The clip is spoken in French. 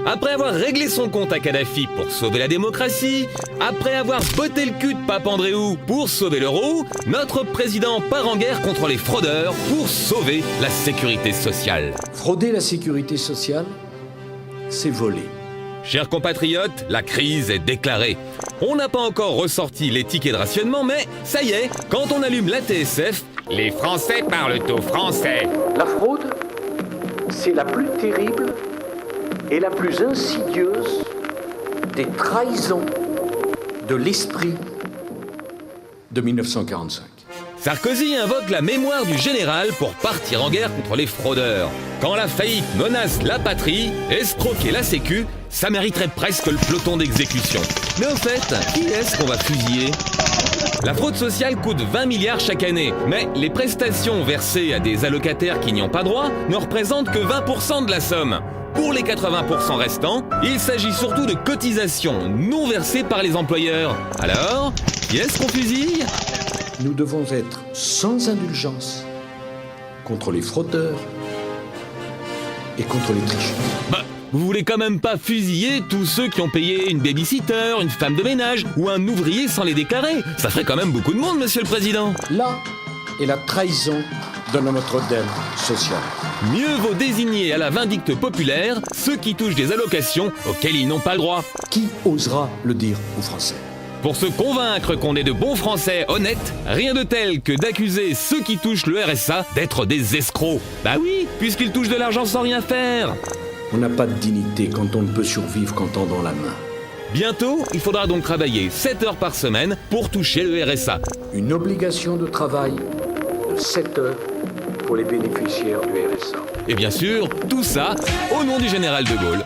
Après avoir réglé son compte à Kadhafi pour sauver la démocratie, après avoir botté le cul de Papandréou pour sauver l'euro, notre président part en guerre contre les fraudeurs pour sauver la sécurité sociale. Frauder la sécurité sociale, c'est voler. Chers compatriotes, la crise est déclarée. On n'a pas encore ressorti les tickets de rationnement, mais ça y est, quand on allume la TSF, les Français parlent au français. La fraude, c'est la plus terrible et la plus insidieuse des trahisons de l'esprit de 1945. Sarkozy invoque la mémoire du général pour partir en guerre contre les fraudeurs. Quand la faillite menace la patrie, escroquer la sécu, ça mériterait presque le peloton d'exécution. Mais au fait, qui est-ce qu'on va fusiller ? La fraude sociale coûte 20 milliards chaque année, mais les prestations versées à des allocataires qui n'y ont pas droit ne représentent que 20% de la somme. Pour les 80% restants, il s'agit surtout de cotisations non versées par les employeurs. Alors, qui est-ce qu'on fusille ? Nous devons être sans indulgence contre les fraudeurs et contre les tricheurs. Vous voulez quand même pas fusiller tous ceux qui ont payé une baby-sitter, une femme de ménage ou un ouvrier sans les déclarer. Ça ferait quand même beaucoup de monde, monsieur le président. Là est la trahison de notre modèle social. Mieux vaut désigner à la vindicte populaire ceux qui touchent des allocations auxquelles ils n'ont pas le droit. Qui osera le dire aux Français ? Pour se convaincre qu'on est de bons Français honnêtes, rien de tel que d'accuser ceux qui touchent le RSA d'être des escrocs. Bah oui, puisqu'ils touchent de l'argent sans rien faire. On n'a pas de dignité quand on ne peut survivre qu'en tendant la main. Bientôt, il faudra donc travailler 7 heures par semaine pour toucher le RSA. Une obligation de travail de 7 heures pour les bénéficiaires du RSA. Et bien sûr, tout ça au nom du général de Gaulle.